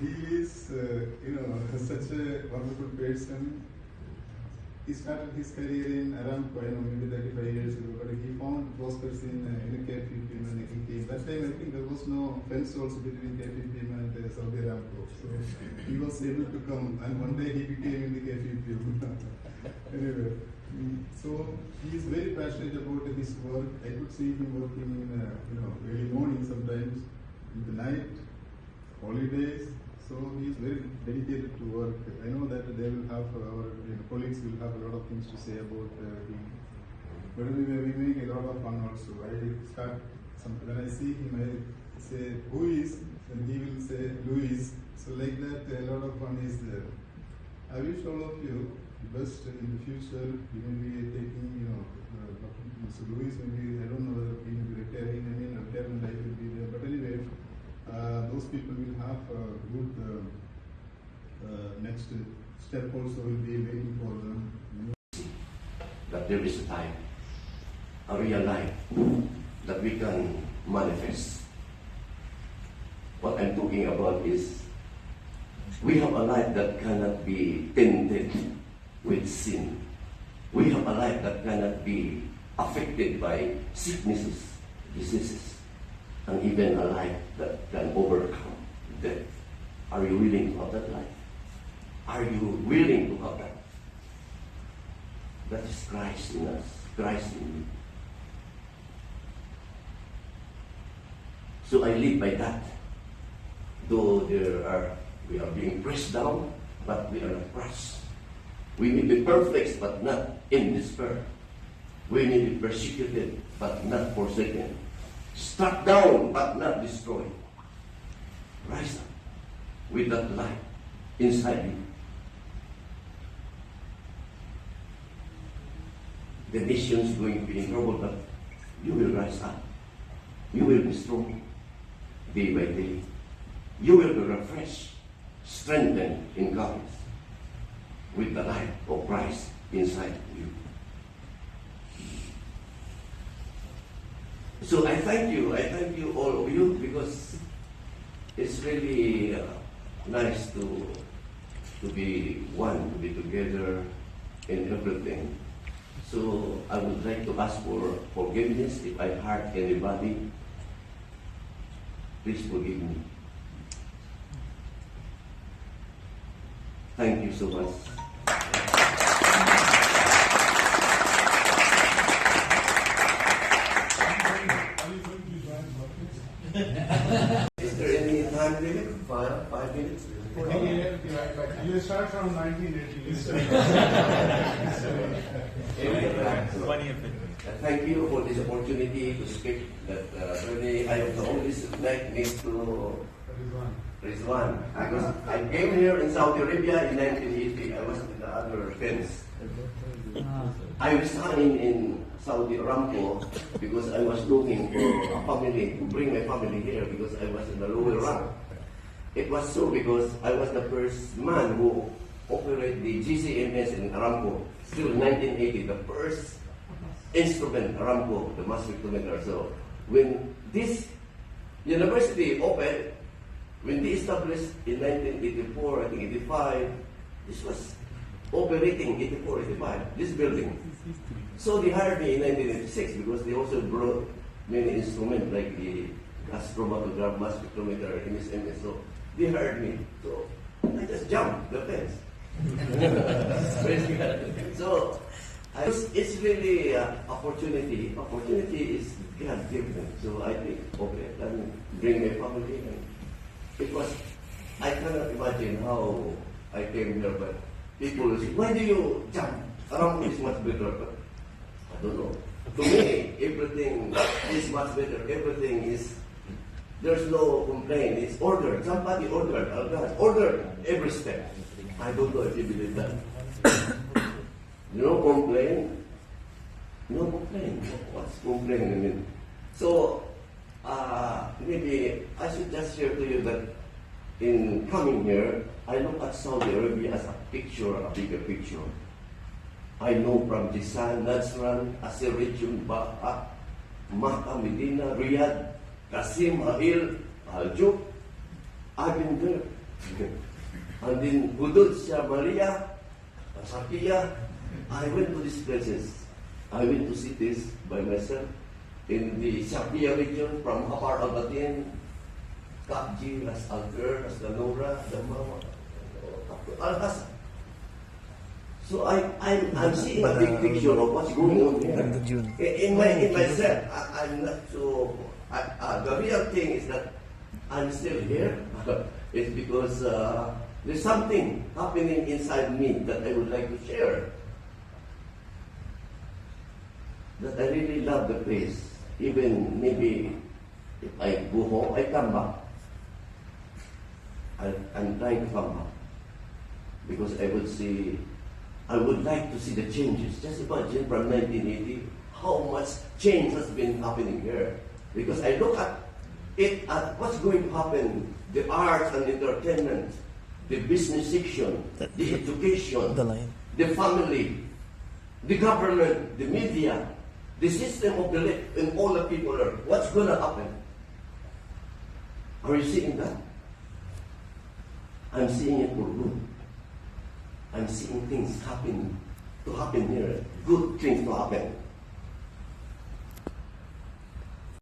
he is, such a wonderful person. He started his career in Aramco, maybe 35 years ago, but he found prospects in KPPM and he came. That time, I think there was no fence also between KPPM and Saudi Aramco. So he was able to come, and one day he became in the KPPM. Anyway, so he is very passionate about his work. I could see him working in, early morning sometimes, in the night, holidays. So he is very dedicated to work. I know that they will have, our colleagues will have a lot of things to say about him. But we make a lot of fun also. When I see him, I say, who is? And he will say, Louis. So like that, a lot of fun is there. I wish all of you the best in the future. You may be taking, Mr. Louis, maybe, I don't know whether he will be retiring, retirement life will be there. But anyway, those people will have a good next step also will be waiting for them. That there is a time, a real life that we can manifest. What I'm talking about is we have a life that cannot be tainted with sin. We have a life that cannot be affected by sicknesses, diseases, and even a life that can overcome death. Are you willing to have that life? Are you willing to have that? That is Christ in us, Christ in you. So I live by that. Though we are being pressed down, but we are not crushed. We may be perplexed, but not in despair. We may be persecuted, but not forsaken. Struck down, but not destroyed. Rise up with that light inside you. The nation is going to be in trouble, but you will rise up. You will be strong day by day. You will be refreshed, strengthened in God with the light of Christ inside you. So I thank you, all of you, because it's really nice to be one, to be together in everything. So I would like to ask for forgiveness if I hurt anybody. Please forgive me. Thank you so much. Is there any time limit? 5 minutes? You start from 1980. Thank you for this opportunity to speak. That really, I have the only subject needs to Rizwan. Because I came here in Saudi Arabia in 1980. I was with the other friends. I was in Saudi Aramco because I was looking for a family, to bring my family here because I was in the lower rank. It was so because I was the first man who operated the GCMS in Aramco, still in 1980, the first instrument Aramco, the mass spectrometer. So when this university opened, when they established in 1984, I think 85, this was operating 84, 85, this building. So they hired me in 1986 because they also brought many instruments like the gas chromatograph, mass spectrometer, MSMS. So they hired me. So I just jumped the fence. So it's really opportunity. Opportunity is God given. So I think, okay, let me bring my family. And it was, I cannot imagine how I came here, but people will say, why do you jump? Around is much better, but I don't know. To me, everything is much better. Everything is, there's no complaint. It's ordered. Somebody ordered. God ordered every step. I don't know if you believe that. No complaint. No complaint. What's complaint? I mean, so maybe I should just share to you that in coming here, I look at Saudi Arabia as a picture, a bigger picture. I know from Jisan, Najran, Asir region, Ba'a, Makkah, Medina, Riyadh, Qasim, Ha'il, Al-Juk. I've been there. And then Hudud, Maria, Sakia, I went to these places. I went to cities by myself in the Shapia region from Hapar Albatin, Kapji, Las Alter, Las Ganora, Damao, Al-Hasa. So I'm seeing a big picture of what's going on here. In myself, I'm not so. The real thing is that I'm still here. It's because there's something happening inside me that I would like to share. That I really love the place. Even maybe if I go home, I come back. I'm trying to come back because I would like to see the changes. Just imagine from 1980, how much change has been happening here. Because I look at it, at what's going to happen, the arts and entertainment, the business section, the education, the family, the government, the media, the system of the life, and all the people are, what's going to happen? Are you seeing that? I'm seeing it for good. I'm seeing things happen here, good things to happen.